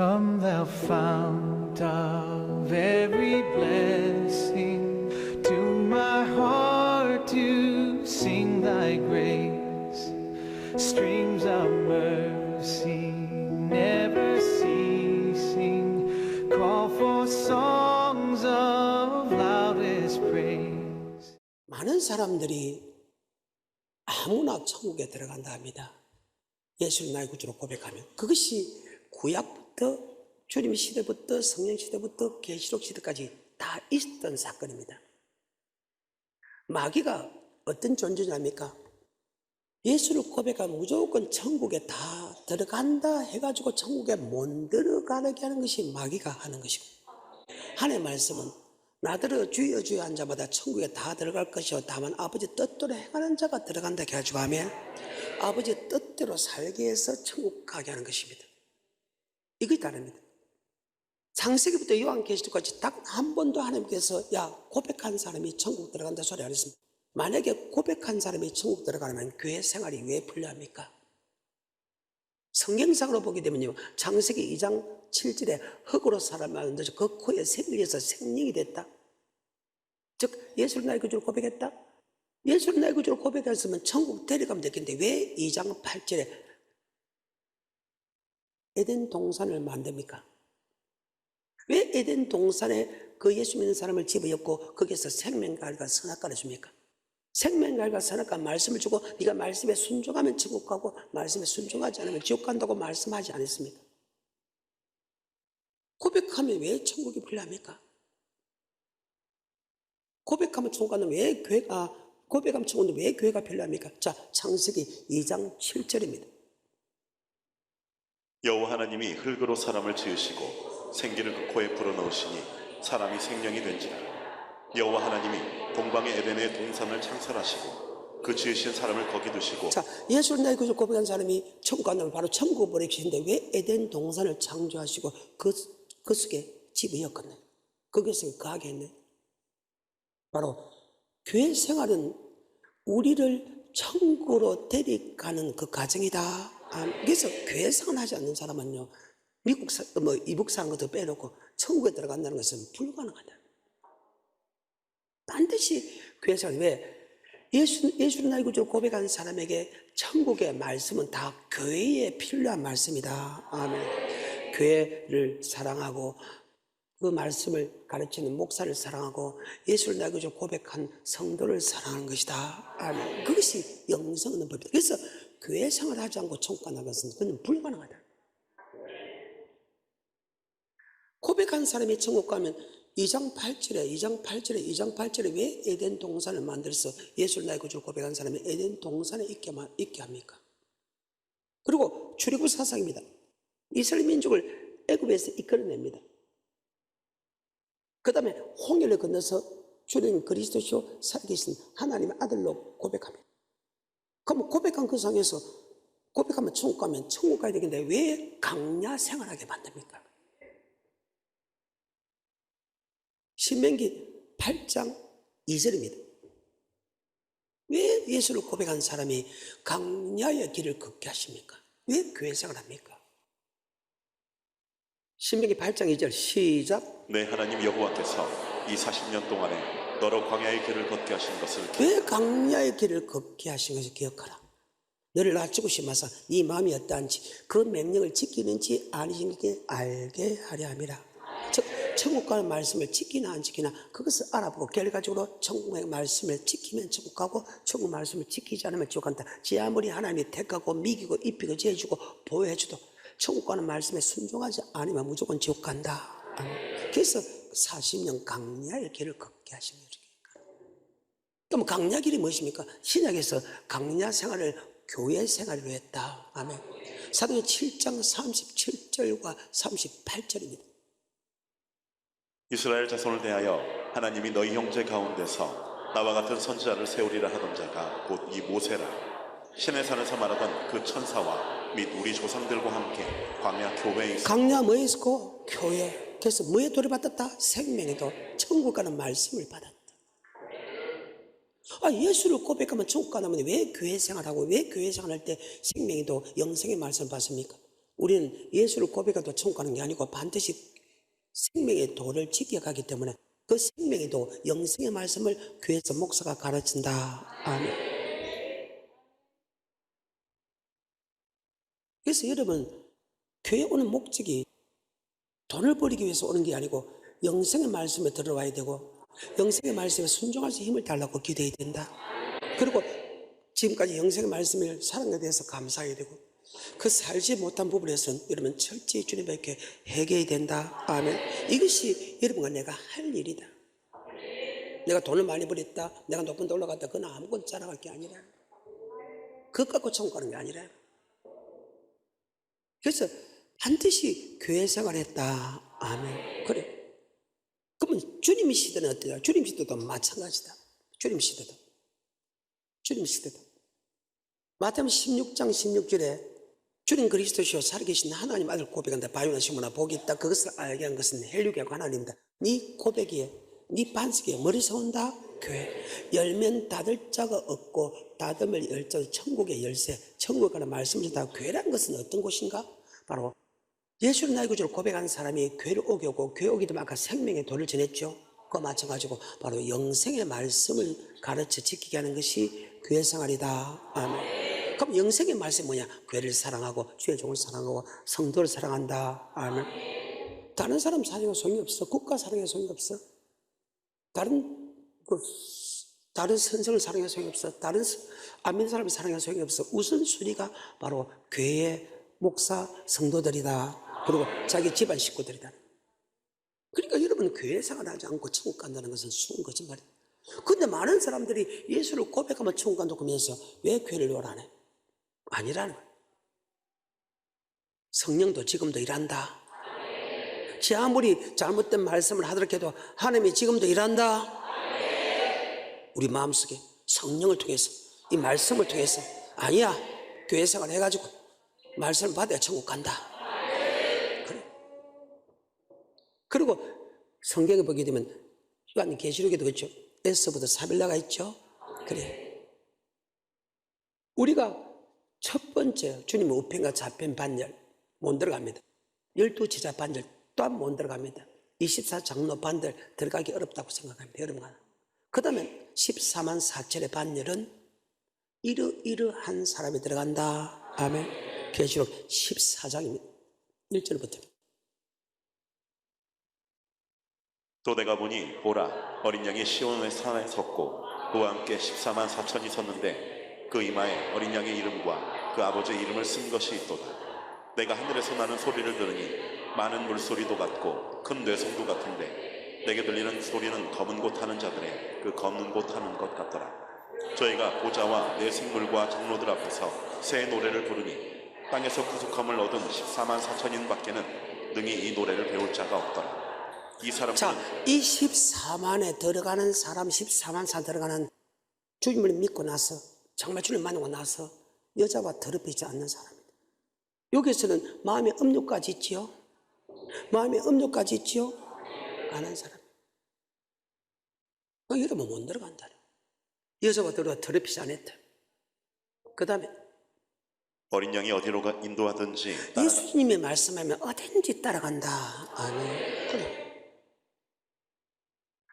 Come thou fount of every blessing, to my heart to sing thy grace. Streams of mercy never ceasing, call for songs of loudest praise. 많은 사람들이 아무나 천국에 들어간다 합니다. 예수를 나의 구주로 고백하면. 그것이 구약부터 주님 시대부터 성령 시대부터 계시록 시대까지 다 있었던 사건입니다. 마귀가 어떤 존재냐입니까? 예수를 고백하면 무조건 천국에 다 들어간다 해가지고 천국에 못 들어가게 하는 것이 마귀가 하는 것이고, 하나님의 말씀은 나더러 주여 주여 한 자마다 천국에 다 들어갈 것이요 다만 아버지 뜻대로 행하는 자가 들어간다 해가지고 하면 아버지 뜻대로 살게 해서 천국 가게 하는 것입니다. 이것이 다릅니다. 창세기부터 요한계시록까지 딱 한 번도 하나님께서 야 고백한 사람이 천국 들어간다 소리 안 했습니다. 만약에 고백한 사람이 천국 들어가려면 교회 생활이 왜 필요합니까? 성경상으로 보게 되면요, 창세기 2장 7절에 흙으로 사람을 만들어서 그 코에 생기에서 생명이 됐다. 즉 예수를 나의 구주로 고백했다. 예수를 나의 구주로 고백했으면 천국 데려가면 됐겠는데 왜 2장 8절에 에덴 동산을 만듭니까? 왜 에덴 동산에 그 예수 믿는 사람을 집어넣고 거기에서 생명과일과 선악과를 줍니까? 생명과일과 선악과 말씀을 주고 네가 말씀에 순종하면 천국 가고 말씀에 순종하지 않으면 지옥 간다고 말씀하지 않았습니까? 고백하면 왜 천국이 필요합니까? 고백하면 천국 가는 왜 교회가 고백하면 천국은 왜 교회가 필요합니까? 자, 창세기 2장 7절입니다. 여호와 하나님이 흙으로 사람을 지으시고 생기를 그 코에 불어넣으시니 사람이 생명이 된지라. 여호와 하나님이 동방의 에덴의 동산을 창설하시고 그 지으신 사람을 거기 두시고. 자, 예수를 나의 구주로 고백한 사람이 천국 간다면 바로 천국을 보내주시는데 왜 에덴 동산을 창조하시고 그 속에 집이었겠네. 거기서 거하게 했네. 바로 교회 생활은 우리를 천국으로 데려가는 그 과정이다. 그래서 교회 생활하지 않는 사람은요, 이북 사는 것도 빼놓고 천국에 들어간다는 것은 불가능하다. 반드시 교회 생활. 왜? 예수를 나의 구주로 고백한 사람에게 천국의 말씀은 다 교회에 필요한 말씀이다. 아멘. 교회를 사랑하고 그 말씀을 가르치는 목사를 사랑하고 예수를 나의 구주로 고백한 성도를 사랑하는 것이다. 아멘. 그것이 영생 얻는 법이다. 그래서 교회 생활을 하지 않고 천국 가는 것은 그건 불가능하다. 고백한 사람이 천국 가면 2장 8절에 왜 에덴 동산을 만들어서 예수를 나의 구주로 고백한 사람이 에덴 동산에 있게 합니까? 그리고 출애굽 사상입니다. 이스라엘 민족을 애굽에서 이끌어냅니다. 그 다음에 홍해를 건너서 주님 그리스도시요 살아계신 하나님의 아들로 고백합니다. 그럼 고백한 그 상에서 고백하면 천국 가면 천국 가야 되겠는데 왜 강야 생활하게 만듭니까? 신명기 8장 2절입니다. 왜 예수를 고백한 사람이 강야의 길을 걷게 하십니까? 왜 교회 생활합니까? 신명기 8장 2절 시작. 내 하나님 여호와께서 이 40년 동안에 너로 광야의 길을 걷게 하신 것을 왜 강야의 길을 걷게 하신 것을 기억하라. 너를 낮추고 심어서 네 마음이 어떠한지 그 명령을 지키는지 아니신지 알게 하려 함이라. 즉 천국 가는 말씀을 지키나 안 지키나 그것을 알아보고 결과적으로 천국의 말씀을 지키면 천국 가고 천국 말씀을 지키지 않으면 지옥 간다. 지 아무리 하나님이 택하고 미기고 입히고 지어주고 보호해줘도 천국 가는 말씀에 순종하지 않으면 무조건 지옥 간다. 그래서 40년 강야의 길을 걷게 하신 거죠. 그럼 강야 길이 무엇입니까? 신약에서 강야 생활을 교회 생활로 했다. 아멘. 사도행 7장 37절과 38절입니다. 이스라엘 자손을 대하여 하나님이 너희 형제 가운데서 나와 같은 선지자를 세우리라 하던 자가 곧 이 모세라. 신의 산에서 말하던 그 천사와 및 우리 조상들과 함께 광야 교회에 있었고. 강야 뭐에 있었고? 교회. 그래서 뭐에 돌이받았다? 생명에도 천국 가는 말씀을 받았다. 예수를 고백하면 천국 가면 왜 교회 생활하고 왜 교회 생활할 때 생명에도 영생의 말씀을 받습니까? 우리는 예수를 고백해도 천국 가는 게 아니고 반드시 생명의 도를 지켜가기 때문에 그 생명의 도, 영생의 말씀을 교회에서 목사가 가르친다. 아멘. 그래서 여러분, 교회 오는 목적이 돈을 벌이기 위해서 오는 게 아니고 영생의 말씀에 들어와야 되고 영생의 말씀에 순종할 수 힘을 달라고 기도해야 된다. 그리고 지금까지 영생의 말씀을 사랑에 대해서 감사해야 되고 그 살지 못한 부분에서는 여러분 철저히 주님에게 회개해야 된다. 아멘. 이것이 여러분과 내가 할 일이다. 내가 돈을 많이 벌였다, 내가 높은 데 올라갔다, 그건 아무것도 자랑할 게 아니라, 그것 갖고 천국 가는 게 아니라. 그래서 반드시 교회 생활했다. 아멘. 그래. 그러면 주님 시대는 어때요? 주님 시대도 마찬가지다. 주님 시대도. 마태복음 16장 16절에 주님 그리스도시요 살아계신 하나님 아들 고백한다. 바요나 시모나 복이 있다. 그것을 알게 한 것은 헬류계하고 하나님이다. 네 고백이에, 네 반석에 머리 세운다. 교회. 열면 닫을 자가 없고 닫으면 열 자, 천국의 열쇠, 천국에 관한 말씀을 전다. 교회라는 것은 어떤 곳인가? 바로 예수를 나의 구주로 고백하는 사람이 교회를 오게 오고, 교회 오게 되면 아까 생명의 도를 전했죠. 그거 마찬가지고 바로 영생의 말씀을 가르쳐 지키게 하는 것이 교회 생활이다. 아멘. 그럼 영생의 말씀이 뭐냐? 교회를 사랑하고 주의 종을 사랑하고 성도를 사랑한다. 아멘. 다른 사람 사랑에 소용이 없어. 국가 사랑에 소용이 없어. 다른 선생을 사랑해 소용이 없어. 다른 안 믿는 사람을 사랑해 소용이 없어. 우선순위가 바로 교회의 목사, 성도들이다. 그리고 자기 집안 식구들이다. 그러니까 여러분 교회 생활하지 않고 천국 간다는 것은 수은 거짓말이에요. 그런데 많은 사람들이 예수를 고백하면 천국 간다고 하면서 왜 교회를 요란해? 아니라는 거예요. 성령도 지금도 일한다. 지 아무리 잘못된 말씀을 하더라도 하나님이 지금도 일한다. 우리 마음속에 성령을 통해서, 이 말씀을 통해서, 아니야, 교회 생활 해가지고 말씀을 받아야 천국 간다. 그래. 그리고 성경에 보게 되면 요한 계시록에도 그렇죠. 에서부터 사빌라가 있죠. 그래. 우리가 첫 번째 주님의 우편과 좌편 반열 못 들어갑니다. 12제자 반열 또한 못 들어갑니다. 24장로 반열 들어가기 어렵다고 생각합니다. 여러분. 그 다음에 14만 4천의 반열은 이러한 사람이 들어간다. 아멘. 계시록 14장입니다. 1절부터. 또 내가 보니 보라 어린 양이 시온의 산에 섰고 그와 함께 14만 4천이 섰는데 그 이마에 어린 양의 이름과 그 아버지의 이름을 쓴 것이 있도다. 내가 하늘에서 나는 소리를 들으니 많은 물소리도 같고 큰 뇌성도 같은데 내게 들리는 소리는 검은 곳 하는 자들의 그 검은 곳 하는 것 같더라. 저희가 보좌와 내 생물과 장로들 앞에서 새 노래를 부르니 땅에서 구속함을 얻은 14만 4천인 밖에는 능히 이 노래를 배울 자가 없더라. 이 사람은 자, 이 14만에 들어가는 사람, 14만 4 들어가는 주님을 믿고 나서 정말 주님을 만나고 나서 여자와 더럽히지 않는 사람입니다. 여기서는 마음에 음욕까지 있지요. 마음에 음욕까지 있지요. 안 한 사람. 여러분 못 들어간다. 여자와 더럽히지 않았다. 그 다음에 어린 양이 어디로 인도하든지 예수님이 말씀하면 어딘지 따라간다. 아멘. 그래.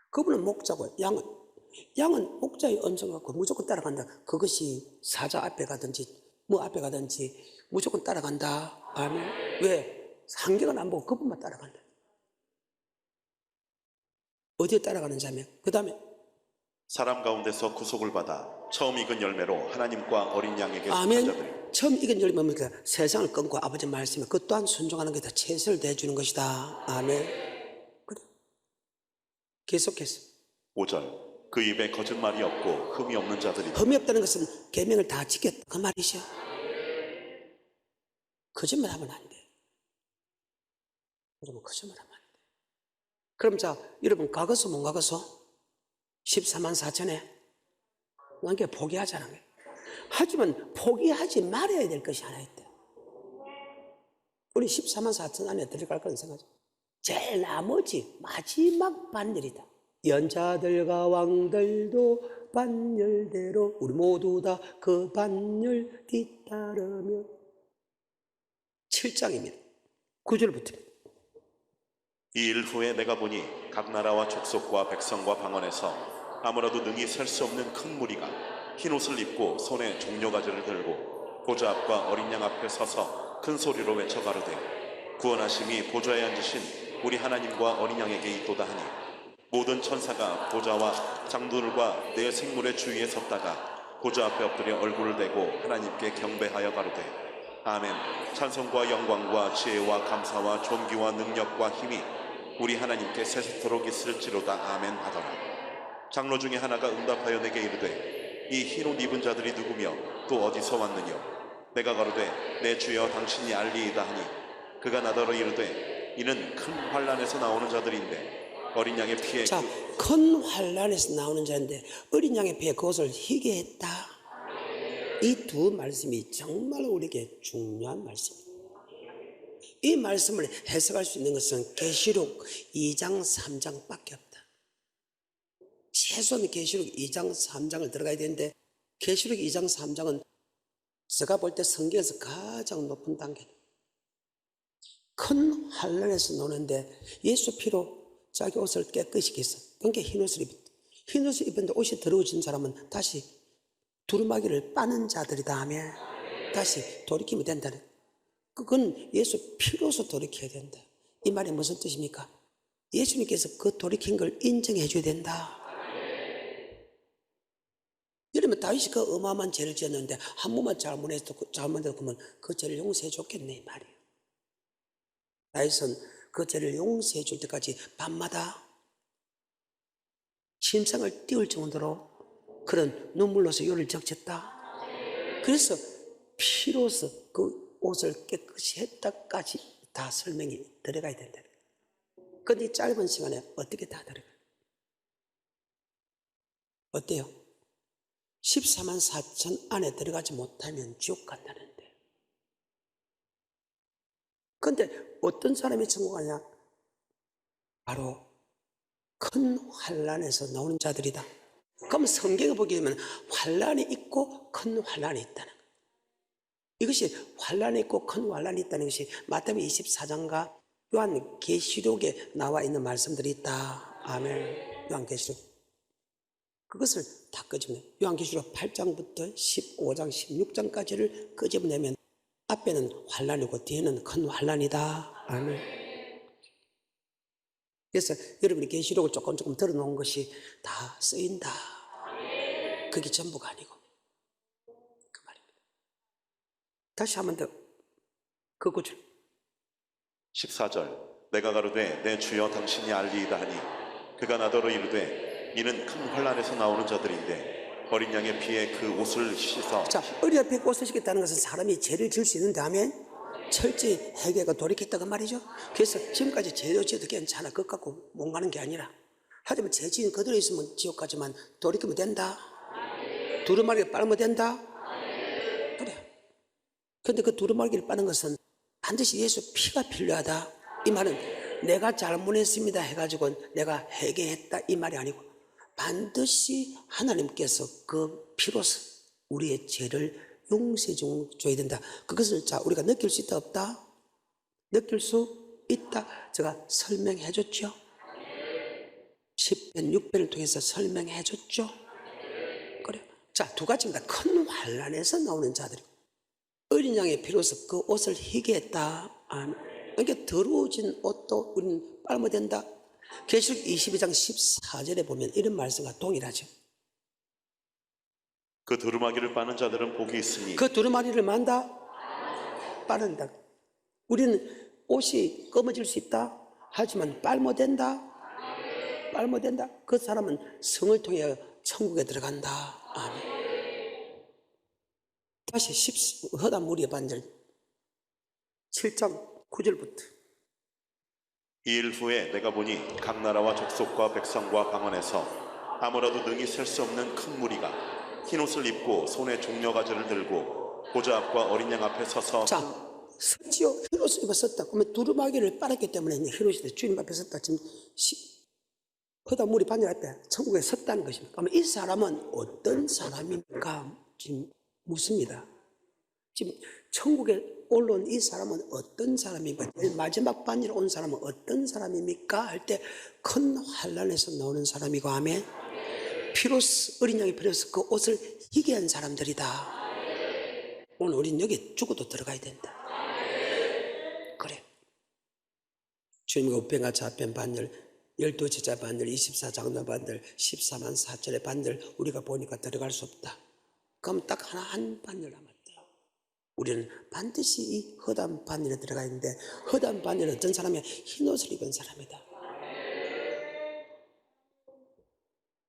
그분은 목자고 양은 목자의 음성 갖고 무조건 따라간다. 그것이 사자 앞에 가든지 뭐 앞에 가든지 무조건 따라간다. 아멘. 왜? 상경은 안 보고 그분만 따라간다. 어디에 따라가는 자며 그 다음에 사람 가운데서 구속을 받아 처음 익은 열매로 하나님과 어린 양에게 속한 아멘. 자들이 처음 익은 열매 뭡니까? 세상을 끊고 아버지 말씀에 그 또한 순종하는 게 다 최선을 다해주는 것이다. 아멘. 그래. 계속해서 5절 그 입에 거짓말이 없고 흠이 없는 자들이 흠이 없다는 것은 계명을 다 지켰다 그 말이죠. 거짓말 하면 안 돼. 여러분 거짓말 하면 안 돼. 그럼 자 여러분 가거서 못 가거서 14만 4천에 그게 포기하자는 거예요. 하지만 포기하지 말아야 될 것이 하나 있다. 우리 14만 4천 안에 들어갈 거는 생각하죠. 제일 나머지 마지막 반열이다. 연자들과 왕들도 반열대로 우리 모두 다 그 반열 뒤따르며 7장입니다. 9절부터. 이 일 후에 내가 보니 각 나라와 족속과 백성과 방언에서 아무라도 능히 셀 수 없는 큰 무리가 흰 옷을 입고 손에 종려가지를 들고 보좌 앞과 어린 양 앞에 서서 큰 소리로 외쳐 가로되 구원하심이 보좌에 앉으신 우리 하나님과 어린 양에게 있도다 하니 모든 천사가 보좌와 장들과 네 생물의 주위에 섰다가 보좌 앞에 엎드려 얼굴을 대고 하나님께 경배하여 가로되 아멘. 찬송과 영광과 지혜와 감사와 존귀와 능력과 힘이 우리 하나님께 세세토록 있을지로다. 아멘 하더라. 장로 중에 하나가 응답하여 내게 이르되 이 흰 옷 입은 자들이 누구며 또 어디서 왔느냐. 내가 가로되 내 주여 당신이 알리이다 하니 그가 나더러 이르되 이는 큰 환난에서 나오는 자들인데 어린 양의 피에 자, 큰 환난에서 나오는 자인데 어린 양의 피에 그것을 희게 했다. 이 두 말씀이 정말 우리에게 중요한 말씀입니다. 이 말씀을 해석할 수 있는 것은 계시록 2장 3장밖에 없다. 최소한 계시록 2장 3장을 들어가야 되는데 계시록 2장 3장은 제가 볼 때 성경에서 가장 높은 단계. 큰 환난에서 노는데 예수 피로 자기 옷을 깨끗이 했어. 그러니까 흰 옷을 입었다. 흰 옷을 입었는데 옷이 더러워진 사람은 다시 두루마기를 빠는 자들이다 하며 다시 돌이키면 된다는. 그건 예수 피로서 돌이켜야 된다. 이 말이 무슨 뜻입니까? 예수님께서 그 돌이킨 걸 인정해 줘야 된다. 이러면 다윗이 그 어마어마한 죄를 지었는데 한 번만 잘못해도 그러면 그 죄를 용서해 줬겠네 이 말이에요. 다윗은 그 죄를 용서해 줄 때까지 밤마다 심장을 띄울 정도로 그런 눈물로서 요를 적쳤다. 그래서 피로서 그 옷을 깨끗이 했다까지 다 설명이 들어가야 된다. 그런데 이 짧은 시간에 어떻게 다 들어가요? 어때요? 14만 4천 안에 들어가지 못하면 지옥 간다는데. 그런데 어떤 사람이 천국 가냐? 바로 큰 환난에서 나오는 자들이다. 그럼 성경에 보게 되면 환난이 있고 큰 환난이 있다는 거예요. 이것이 환난이 있고 큰 환난이 있다는 것이 마태복음 24장과 요한계시록에 나와 있는 말씀들이 있다. 아멘. 요한계시록. 그것을 다 끄집어내요. 요한계시록 8장부터 15장, 16장까지를 끄집어내면 앞에는 환난이고 뒤에는 큰 환난이다. 아멘. 그래서 여러분이 계시록을 조금 들어놓은 것이 다 쓰인다. 그게 전부가 아니고 그 말입니다. 다시 한 번 더 그 구절 14절 내가 가로되 내 주여 당신이 알리이다 하니 그가 나더러 이르되 이는 큰 환난에서 나오는 자들인데 어린 양의 피에 그 옷을 씻어. 자, 어린 양의 피에 옷을 씻겠다는 것은 사람이 죄를 지을 수 있는데 하면 철저히 회개가 돌이켰다고 말이죠. 그래서 지금까지 죄를 지어도 괜찮아. 그것 갖고 못 가는 게 아니라 하지만 죄 지은 그대로 있으면 지옥 가지만 돌이키면 된다. 두루마리를 빨면 된다. 그래. 그런데 그 두루마리를 빠는 것은 반드시 예수 피가 필요하다. 이 말은 내가 잘못했습니다 해가지고 내가 회개했다 이 말이 아니고 반드시 하나님께서 그 피로서 우리의 죄를 용서해 줘야 된다. 그것을 자 우리가 느낄 수 있다 없다? 느낄 수 있다. 제가 설명해 줬죠. 10편 6편을 통해서 설명해 줬죠. 그래. 자, 두 가지입니다. 큰 환난에서 나오는 자들이 어린 양의 피로서 그 옷을 희게 했다. 그러니까 더러워진 옷도 우리는 빨면 된다. 계시록 22장 14절에 보면 이런 말씀과 동일하죠. 그 두루마기를 빠는 자들은 복이 있으니 그 두루마리를 만다 빠른다. 우리는 옷이 검어질 수 있다. 하지만 빨면 된다. 빨면 된다. 그 사람은 성을 통해 천국에 들어간다. 아멘. 다시 허다 무리의 반절 7장 9절부터 이 일 후에 내가 보니 각 나라와 족속과 백성과 방언에서 아무라도 능히 셀 수 없는 큰 무리가 흰 옷을 입고 손에 종려가지를 들고 보좌 앞과 어린 양 앞에 서서. 자, 섰지요. 흰 옷을 입었었다. 그러면 두루마기를 빨았기 때문에 흰 옷이 주님 앞에 섰다. 지금 허다 무리 반절 앞에 천국에 섰다는 것입니다. 그러면 이 사람은 어떤 사람입니까? 지금 묻습니다. 지금 천국에 올라온 이 사람은 어떤 사람입니까? 마지막 반열에 온 사람은 어떤 사람입니까? 할 때 큰 환란에서 나오는 사람이고, 아멘. 피로스, 어린 양이 피로스 그 옷을 희게 한 사람들이다. 오늘 우린 여기 죽어도 들어가야 된다. 그래. 주님과 우편과 좌편 반열, 12제자 반열, 24장로 반열, 14만 4천의 반열 우리가 보니까 들어갈 수 없다. 그럼 딱 한 반열 남았다. 우리는 반드시 이 허단 반열에 들어가 있는데, 허단 반열은 어떤 사람이야? 흰 옷을 입은 사람이다.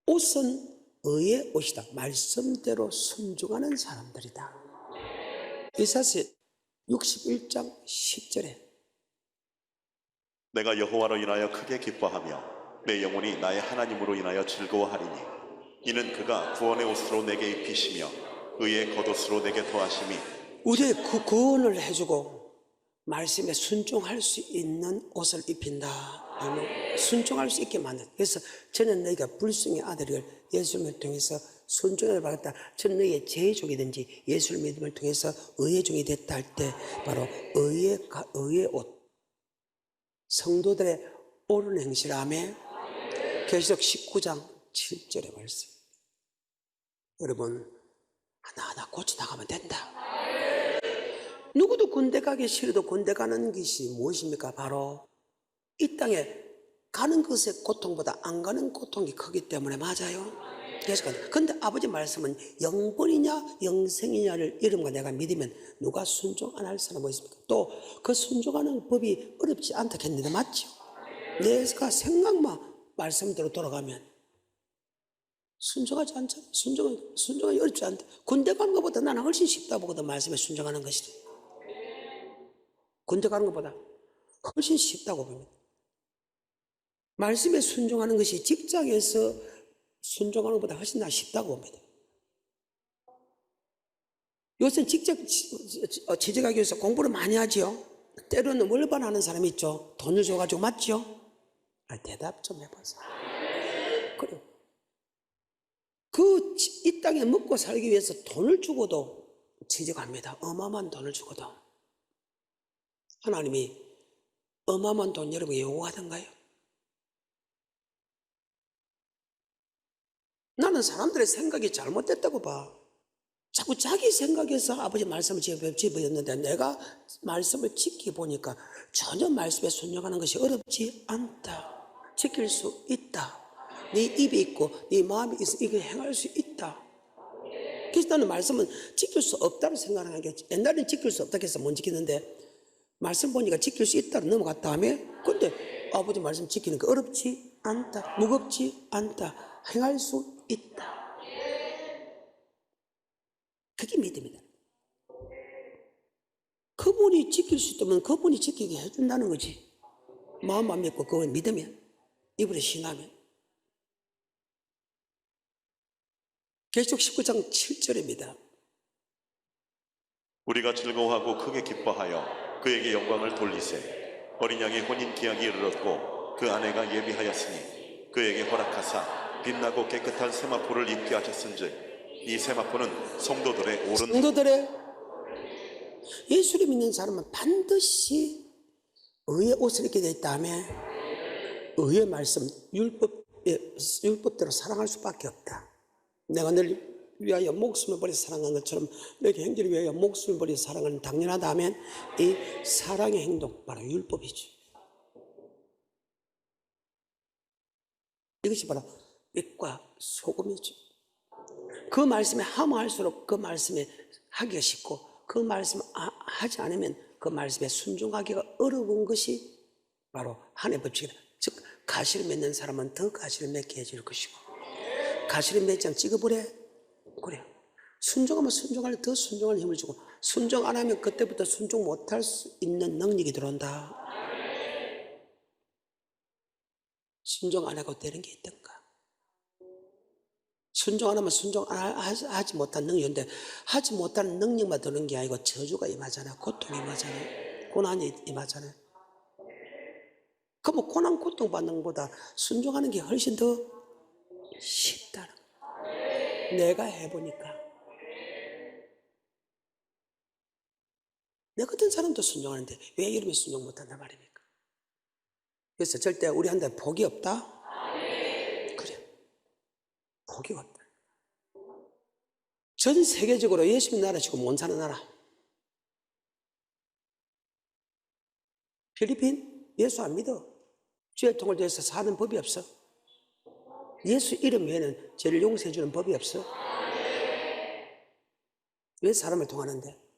옷은 의의 옷이다. 말씀대로 순종하는 사람들이다. 이사야 61장 10절에 내가 여호와로 인하여 크게 기뻐하며 내 영혼이 나의 하나님으로 인하여 즐거워하리니 이는 그가 구원의 옷으로 내게 입히시며 의의 겉옷으로 내게 더하심이 우리의 그 구원을 해주고 말씀에 순종할 수 있는 옷을 입힌다. 순종할 수 있게 만든다. 그래서 저는 너희가 불순의 아들을 예수님을 통해서 순종을 받았다. 저는 너희의 제족이든지 예수를 믿음을 통해서 의의 종이 됐다 할 때 바로 의의 옷, 성도들의 옳은 행실함에 계시록 19장 7절의 말씀. 여러분 하나하나 고쳐나가면 된다. 누구도 군대 가기 싫어도 군대 가는 것이 무엇입니까? 바로 이 땅에 가는 것의 고통보다 안 가는 고통이 크기 때문에 맞아요. 그런데 아버지 말씀은 영벌이냐 영생이냐를 이름과 내가 믿으면 누가 순종 안 할 사람 뭐 있습니까? 또 그 순종하는 법이 어렵지 않다 했는데 맞죠? 내가 생각만 말씀대로 돌아가면 순종하지 않잖아. 순종이 어렵지 않다. 군대 가는 것보다 나는 훨씬 쉽다 보거든. 말씀에 순종하는 것이 군대 가는 것보다 훨씬 쉽다고 봅니다. 말씀에 순종하는 것이 직장에서 순종하는 것보다 훨씬 더 쉽다고 봅니다. 요새 직장 취직하기 위해서 공부를 많이 하죠. 때로는 월반하는 사람이 있죠. 돈을 줘가지고 맞죠? 대답 좀 해보세요. 그래요. 이 땅에 먹고 살기 위해서 돈을 주고도 취직합니다. 어마어마한 돈을 주고도. 하나님이 어마어마한 돈 여러분에게 요구하던가요? 나는 사람들의 생각이 잘못됐다고 봐. 자꾸 자기 생각에서 아버지 말씀을 집어였는데 내가 말씀을 지켜보니까 전혀 말씀에 순종하는 것이 어렵지 않다. 지킬 수 있다. 네 입이 있고 네 마음이 있어 이거 행할 수 있다. 그래서 나는 말씀은 지킬 수 없다고 생각하는 게 옛날에는 지킬 수 없다고 해서 못 지키는데 말씀 보니까 지킬 수 있다고 넘어갔 다음에 근데 아버지 말씀 지키는 거 어렵지 않다. 무겁지 않다. 행할 수 있다. 그게 믿음이다. 그분이 지킬 수 있다면 그분이 지키게 해준다는 거지. 마음만 믿고 그건 믿으면 이분의 신하면. 계시록 19장 7절입니다. 우리가 즐거워하고 크게 기뻐하여 그에게 영광을 돌리세 어린 양의 혼인 기약이 이르렀고 그 아내가 예비하였으니 그에게 허락하사 빛나고 깨끗한 세마포를 입게 하셨은즉 이 세마포는 성도들의 예수를 믿는 사람은 반드시 의의 옷을 입게 되어 있다며 의의 말씀 율법대로 사랑할 수밖에 없다. 내가 늘 위하여 목숨을 버려 사랑한 것처럼 너희 형제를 위하여 목숨을 버려 사랑하는 당연하다면 이 사랑의 행동 바로 율법이지. 이것이 바로 빛과 소금이죠. 그 말씀에 하면 그 말씀에 하기가 쉽고 그 말씀 하지 않으면 그 말씀에 순종하기가 어려운 것이 바로 하나님의 법칙이다. 즉 가시를 맺는 사람은 더 가시를 맺게 해줄 것이고 가시를 맺지 않 찍어버려. 그래. 순종하면 순종할 더 순종할 힘을 주고 순종 안 하면 그때부터 순종 못할 수 있는 능력이 들어온다. 순종 안 하고 되는 게 있던가? 순종 안 하면 순종 하지 못한 능력인데 하지 못하는 능력만 드는 게 아니고 저주가 임하잖아요. 고통이 임하잖아요. 고난이 임하잖아요. 그럼 고난 고통 받는 것보다 순종하는 게 훨씬 더 쉽다는 거예요. 내가 해보니까 내 같은 사람도 순종하는데 왜 이름이 순종 못한단 말입니까? 그래서 절대 우리한테 복이 없다? 그래, 복이 없다. 전 세계적으로 예수님 나라 치고 못 사는 나라. 필리핀 예수 안 믿어. 죄 통일돼서 사는 법이 없어. 예수 이름 외에는 죄를 용서해 주는 법이 없어. 왜 사람을 통하는데?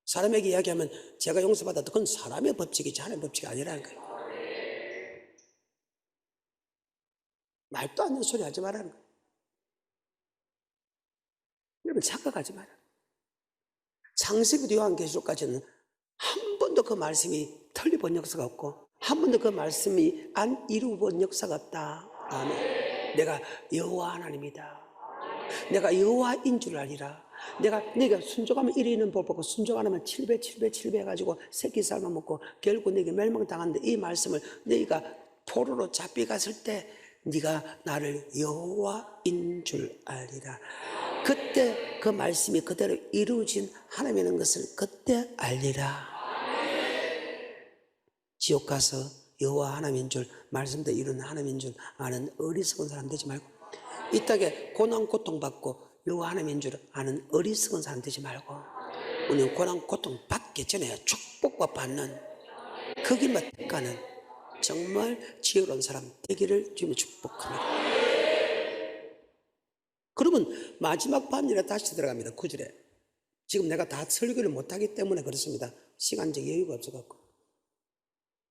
사람에게 이야기하면 제가 용서받아도 그건 사람의 법칙이지 하나님의 법칙이 아니라는 거예요. 말도 안 되는 소리 하지 말라는 거예요. 여러분 착각하지 마라. 창세기부터 요한계시록까지는 한 번도 그 말씀이 틀려본 역사가 없고 한 번도 그 말씀이 안 이루어본 역사가 없다. 아멘. 내가 여호와 하나님이다. 내가 여호와인 줄 알리라. 내가 순종하면 이리 있는 복 받고 순종 안 하면 7배 해가지고 새끼 삶아 먹고 결국 내게 멸망당하는데 이 말씀을 너희가 포로로 잡혀갔을 때 네가 나를 여호와인 줄 알리라. 그때 그 말씀이 그대로 이루어진 하나님이 있는 것을 그때 알리라. 지옥 가서 여호와 하나님인 줄 말씀도 이루는 하나님인 줄 아는 어리석은 사람 되지 말고 이 땅에 고난 고통받고 여호와 하나님인 줄 아는 어리석은 사람 되지 말고 우리는 고난 고통 받기 전에 축복과 받는 그 길만 가는 정말 지혜로운 사람 되기를 주님이 축복합니다. 그러면 마지막 반절에 다시 들어갑니다. 9절에. 지금 내가 다 설교를 못하기 때문에 그렇습니다. 시간적 여유가 없어갖고.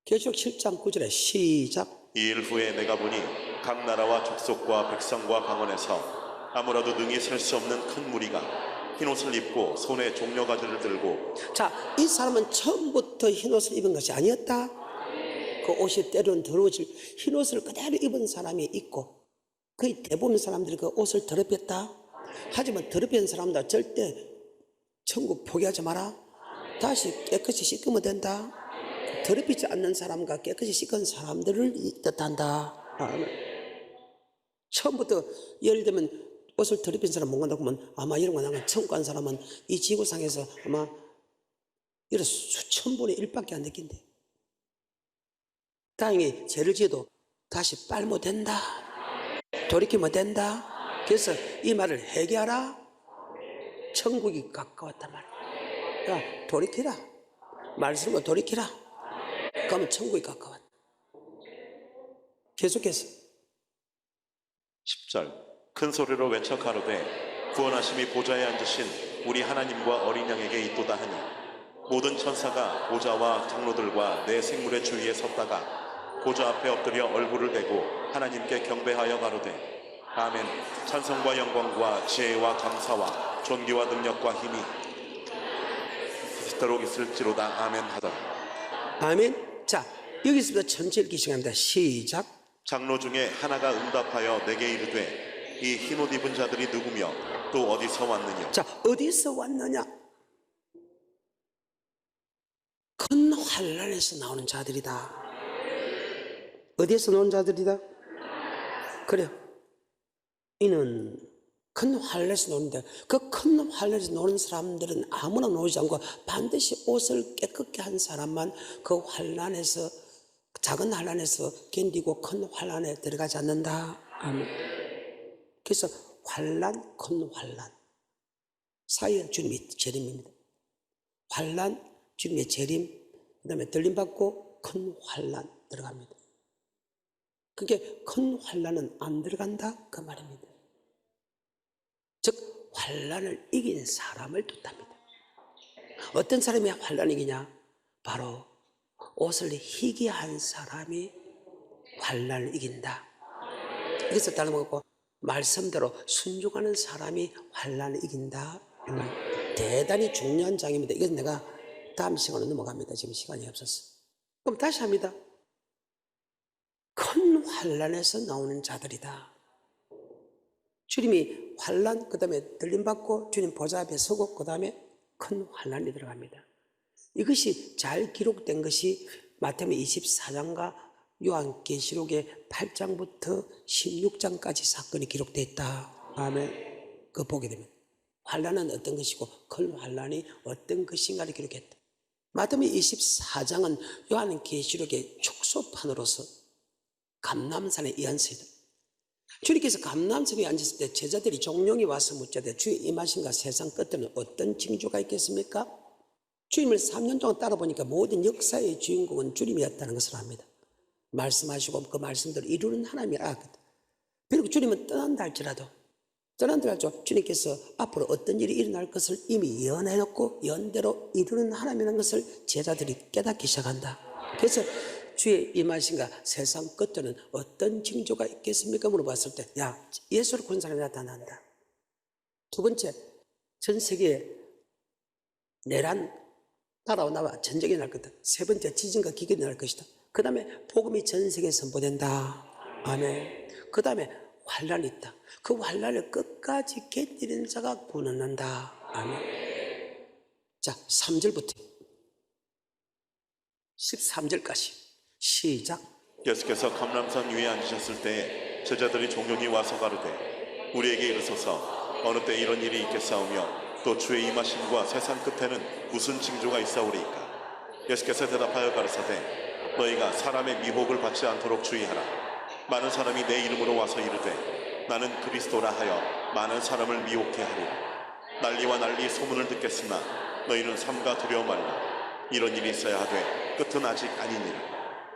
계시록 7장 9절에 시작. 이 일 후에 내가 보니 각 나라와 족속과 백성과 방언에서 아무라도 능히 셀 수 없는 큰 무리가 흰옷을 입고 손에 종려가지를 들고. 자, 이 사람은 처음부터 흰옷을 입은 것이 아니었다. 그 옷이 때로는 더러워질 흰옷을 그대로 입은 사람이 있고 거의 대부분 사람들이 그 옷을 더럽혔다. 하지만 더럽힌 사람들 절대 천국 포기하지 마라. 다시 깨끗이 씻으면 된다. 더럽히지 않는 사람과 깨끗이 씻은 사람들을 뜻한다. 처음부터 예를 들면 옷을 더럽힌 사람 못 간다고 하면 아마 이런 거 나가 천국 간 사람은 이 지구상에서 아마 이런 수천 분의 1밖에 안 느낀대. 다행히 죄를 지어도 다시 빨면 된다. 돌이키면 된다. 그래서 이 말을 회개하라. 천국이 가까웠단 말이야. 야, 돌이키라. 말씀을 돌이키라. 그러면 천국이 가까웠다. 계속해서 10절 큰 소리로 외쳐 가로되 구원하심이 보좌에 앉으신 우리 하나님과 어린 양에게 있도다 하니 모든 천사가 보좌와 장로들과 내 생물의 주위에 섰다가 보좌 앞에 엎드려 얼굴을 대고 하나님께 경배하여 가로되 아멘. 찬송과 영광과 지혜와 감사와 존귀와 능력과 힘이 있도록 있을지로다. 아멘 하더라. 아멘. 자, 여기서부터 전체 읽기 시작합니다. 시작. 장로 중에 하나가 응답하여 내게 이르되 이 흰옷 입은 자들이 누구며 또 어디서 왔느냐. 자, 어디서 왔느냐? 큰 환난에서 나오는 자들이다. 어디에서 나온 자들이다? 그래요. 이는 큰 환난에서 노는데 그 큰 환난에서 노는 사람들은 아무나 노지 않고 반드시 옷을 깨끗게 한 사람만 그 환난에서 작은 환난에서 견디고 큰 환난에 들어가지 않는다. 아멘. 그래서 환난, 큰 환난 사이에 주님의 재림입니다. 환난, 주님의 재림, 그 다음에 들림받고 큰 환난 들어갑니다. 그게 큰 환난은 안 들어간다 그 말입니다. 즉 환난을 이긴 사람을 뜻합니다. 어떤 사람이 환난을 이기냐? 바로 옷을 희게 한 사람이 환난을 이긴다. 그래서 다른 거고 말씀대로 순종하는 사람이 환난을 이긴다. 대단히 중요한 장입니다. 이건 내가 다음 시간으로 넘어갑니다. 지금 시간이 없어서. 그럼 다시 합니다. 큰 환난에서 나오는 자들이다. 주님이 환난, 그 다음에 들림받고 주님 보좌 앞에 서고 그 다음에 큰 환난이 들어갑니다. 이것이 잘 기록된 것이 마태복음 24장과 요한계시록의 8장부터 16장까지 사건이 기록되어 있다. 아멘. 그거 보게 되면 환난은 어떤 것이고 큰 환난이 어떤 것인가를 기록했다. 마태복음 24장은 요한계시록의 축소판으로서 감람산에 이안서이다. 주님께서 감람산에 앉았을 때 제자들이 종용이 와서 묻자되 주의 임하신가 세상 끝에는 어떤 징조가 있겠습니까? 주님을 3년 동안 따라보니까 모든 역사의 주인공은 주님이었다는 것을 압니다. 말씀하시고 그 말씀대로 이루는 하나님이라 하거든. 그리고 주님은 떠난다 할지라도 주님께서 앞으로 어떤 일이 일어날 것을 이미 예언해놓고 예언대로 이루는 하나님이라는 것을 제자들이 깨닫기 시작한다. 그래서 주의 임하신가 세상 끝에는 어떤 징조가 있겠습니까? 물어봤을 때 예수를 본 사람이 나타난다. 두 번째, 전 세계에 내란 나라와 나와 전쟁이 날 것이다. 세 번째, 지진과 기근이 날 것이다. 그 다음에 복음이 전 세계에 선포된다. 아멘. 그 다음에 환란이 있다. 그 환란을 끝까지 견디는 자가 구원 얻는다. 아멘. 자, 3절부터 13절까지 시작. 예수께서 감람산 위에 앉으셨을 때 제자들이 종용이 와서 가로되 우리에게 이르소서 어느 때 이런 일이 있겠사오며 또 주의 임하심과 세상 끝에는 무슨 징조가 있사오리이까? 예수께서 대답하여 가르사대 너희가 사람의 미혹을 받지 않도록 주의하라. 많은 사람이 내 이름으로 와서 이르되 나는 그리스도라 하여 많은 사람을 미혹해 하리라. 난리와 난리 소문을 듣겠으나 너희는 삼가 두려워 말라. 이런 일이 있어야 하되 끝은 아직 아니니라.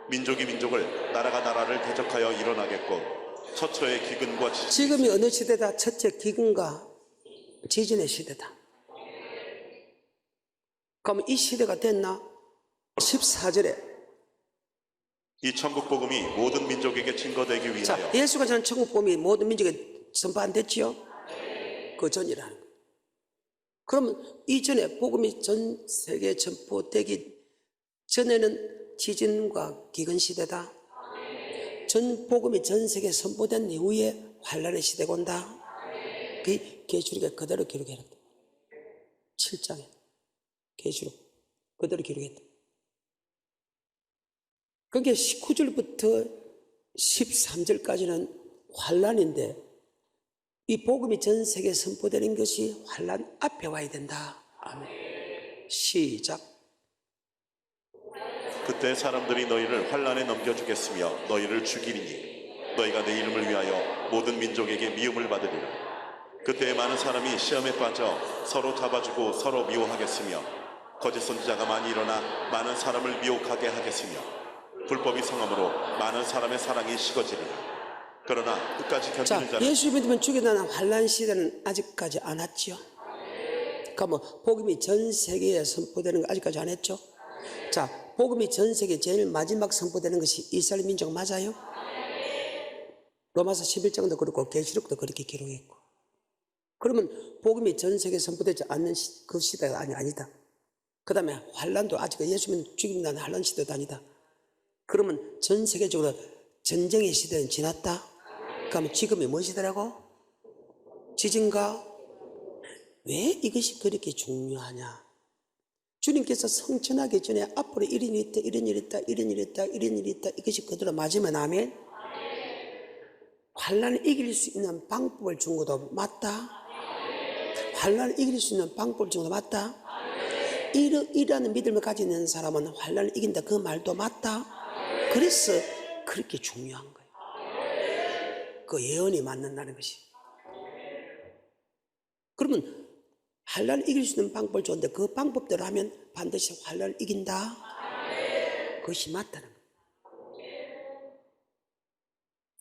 민족이 민족을 나라가 나라를 대적하여 일어나겠고 처처의 기근과 지진. 지금이 어느 시대다? 첫째 기근과 지진의 시대다. 그럼 이 시대가 됐나? 14절에 이 천국 복음이 모든 민족에게 증거되기 위하여. 자, 예수가 전한 천국 복음이 모든 민족에 선포 안 됐지요? 그 전이라는 거예요. 그러면 이전에 복음이 전 세계에 전포되기 전에는 지진과 기근 시대다. 전 복음이 전 세계에 선포된 이후에 환란의 시대가 온다. 그 계시록에 그대로 기록해놨다. 7장에 계시록 그대로 기록했다. 그게 19절부터 13절까지는 환란인데 이 복음이 전 세계에 선포되는 것이 환란 앞에 와야 된다. 아멘. 시작. 그때 사람들이 너희를 환란에 넘겨주겠으며 너희를 죽이리니 너희가 내 이름을 위하여 모든 민족에게 미움을 받으리라. 그때 많은 사람이 시험에 빠져 서로 잡아주고 서로 미워하겠으며 거짓 선지자가 많이 일어나 많은 사람을 미혹하게 하겠으며 불법이 성함으로 많은 사람의 사랑이 식어지리라. 그러나 끝까지 견디는 자는. 예수 믿으면 죽여나는 환란 시대는 아직까지 안 왔지요. 그러면 복음이 전 세계에 선포되는 거 아직까지 안 했죠. 자, 복음이 전 세계 제일 마지막 선포되는 것이 이스라엘 민족 맞아요? 로마서 11장도 그렇고 계시록도 그렇게 기록했고. 그러면 복음이 전 세계에 선포되지 않는 그 시대가 아니다. 그 다음에 환란도 아직 예수 믿으면 죽임나는 환란 시대도 아니다. 그러면 전 세계적으로 전쟁의 시대는 지났다. 그러면 지금이 무엇 시대라고? 지진가? 왜 이것이 그렇게 중요하냐? 주님께서 성천하기 전에 앞으로 이런 일이 있다, 이런 일이 있다, 이런 일이 있다, 이런 일이 있다, 이것이 그대로 맞으면 아멘? 환란을 이길 수 있는 방법을 준 것도 맞다. 환란을 이길 수 있는 방법을 준 것도 맞다. 이러한 믿음을 가지고 있는 사람은 환란을 이긴다 그 말도 맞다. 그래서 그렇게 중요한 거예요. 그 예언이 맞는다는 것이. 그러면 환란을 이길 수 있는 방법을 줬는데 그 방법대로 하면 반드시 환란을 이긴다. 그것이 맞다는 거예요.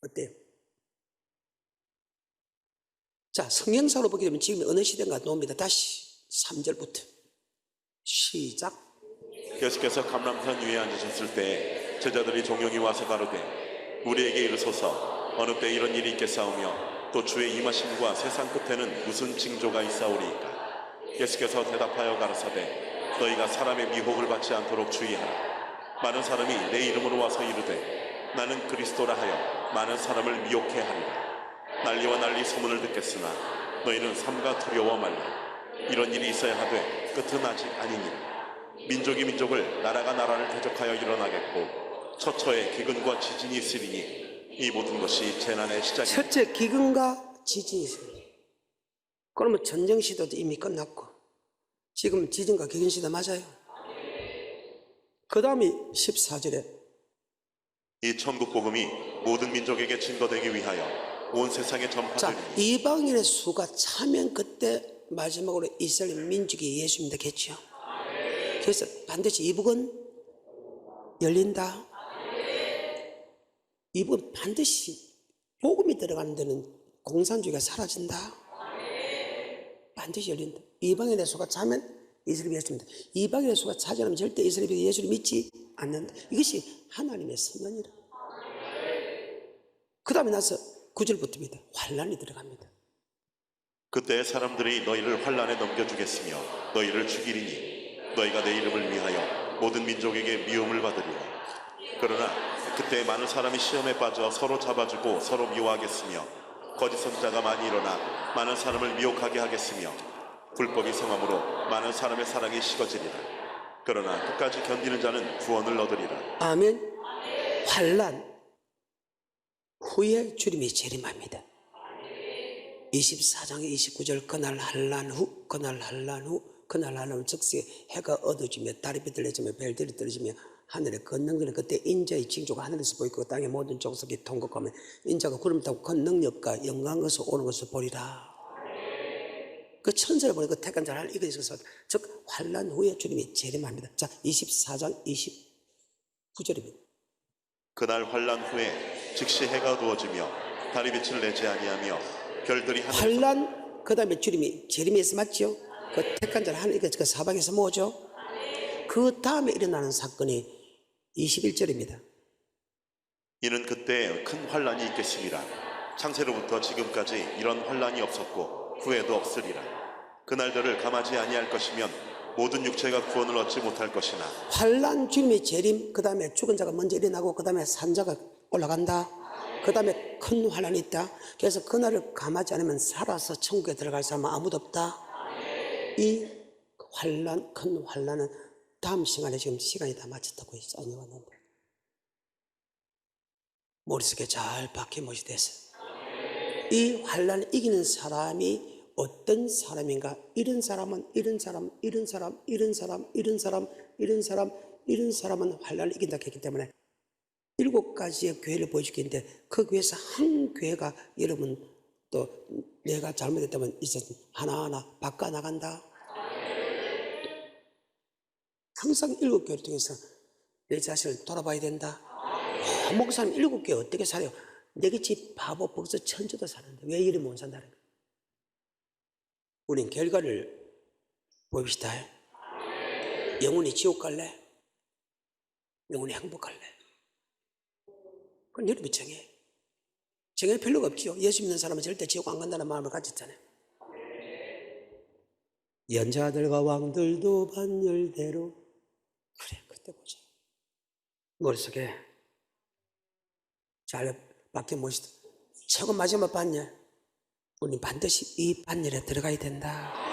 어때요? 자, 성경사로 보게 되면 지금 어느 시대인가 나옵니다. 다시 3절부터 시작. 예수께서 감람산 위에 앉으셨을 때 제자들이 종용이 와서 가로되 우리에게 이르소서 어느 때 이런 일이 있겠사오며 또 주의 임하심과 세상 끝에는 무슨 징조가 있사오리이까? 예수께서 대답하여 가라사대 너희가 사람의 미혹을 받지 않도록 주의하라. 많은 사람이 내 이름으로 와서 이르되 나는 그리스도라 하여 많은 사람을 미혹해 하리라. 난리와 난리 소문을 듣겠으나 너희는 삼가 두려워 말라. 이런 일이 있어야 하되 끝은 아직 아니니라. 민족이 민족을 나라가 나라를 대적하여 일어나겠고 처처에 기근과 지진이 있으리니 이 모든 것이 재난의 시작이다. 첫째 기근과 지진이 있습니다. 그러면 전쟁 시대도 이미 끝났고 지금 지진과 기근 시대 맞아요. 그 다음에 14절에 이 천국 복음이 모든 민족에게 증거되기 위하여 온 세상에 자, 전파되니 이방인의 수가 차면 그때 마지막으로 이스라엘 민족이 예수 믿겠죠. 그래서 반드시 이북은 열린다. 이북은 반드시 복음이 들어가는 데는 공산주의가 사라진다. 반드시 열린다. 이방인의 수가 차면 이스라엘이 예수 믿는다. 이방인의 수가 차지하면 절대 이스라엘이 예수를 믿지 않는다. 이것이 하나님의 선언이라. 그 다음에 나서 9절부터입니다. 환란이 들어갑니다. 그때 사람들이 너희를 환란에 넘겨주겠으며 너희를 죽이리니 너희가 내 이름을 위하여 모든 민족에게 미움을 받으리라. 그러나 그때 많은 사람이 시험에 빠져 서로 잡아주고 서로 미워하겠으며 거짓 선지자가 많이 일어나 많은 사람을 미혹하게 하겠으며 불법이 성함으로 많은 사람의 사랑이 식어지리라. 그러나 끝까지 견디는 자는 구원을 얻으리라. 아멘. 환란 후에 주님이 재림합니다. 24장 29절 그날 환란 후 그날 환란 후 그날 환란 후 즉시 해가 어두워지며 달이 비틀어지며 별들이 떨어지며 하늘에 걷는 그때 인자의 징조가 하늘에서 보이고 땅의 모든 족속이 통곡하며 인자가 구름 타고 큰 능력과 영광 것을 오는 것을 보리라. 그 천사를 보내 그 택한 자를 이거 있어서 즉 환란 후에 주님이 재림합니다. 자 24장 29절입니다. 그날 환란 후에 즉시 해가 어두워지며 달이 빛을 내지 아니하며 별들이 하늘에서 환란 그 다음에 주님이 재림에서 맞죠? 그 택한 자를 하늘 그 사방에서 모으죠. 그 다음에 일어나는 사건이 21절입니다. 이는 그때 큰 환란이 있겠습니다. 창세로부터 지금까지 이런 환란이 없었고 후에도 없으리라. 그날들을 감하지 아니할 것이면 모든 육체가 구원을 얻지 못할 것이나 환란 주님의 재림 그 다음에 죽은 자가 먼저 일어나고 그 다음에 산자가 올라간다. 그 다음에 큰 환란이 있다. 그래서 그날을 감하지 않으면 살아서 천국에 들어갈 사람은 아무도 없다. 이 환란 큰 환란은 다음 시간에 지금 시간이 다 마쳤다고 써놓았는데 머릿속에 잘 박혀못이 돼서 이 환란을 이기는 사람이 어떤 사람인가? 이런 사람은 이런 사람, 이런 사람, 이런 사람, 이런 사람, 이런 사람, 이런 사람은 환란을 이긴다 했기 때문에 7가지의 교회를 보여주겠는데 그 교회에서 한 교회가 여러분 또 내가 잘못했다면 이제 하나하나 바꿔나간다. 항상 7교회를 통해서 내 자신을 돌아봐야 된다. 목사님 7교회 어떻게 살아요? 내같이 바보 벌써 천주도 사는데 왜 이리 못 산다는 거예요? 우린 결과를 봅시다. 영혼이 지옥 갈래? 영혼이 행복할래? 그건 여러분이 정해. 정해 필요가 없죠. 예수 믿는 사람은 절대 지옥 안 간다는 마음을 가졌잖아요. 연자들과 왕들도 반열대로 그래 그때 보자. 머릿속에 잘 박혀 모시다. 최고 마지막 반열 우리는 반드시 이 반열에 들어가야 된다.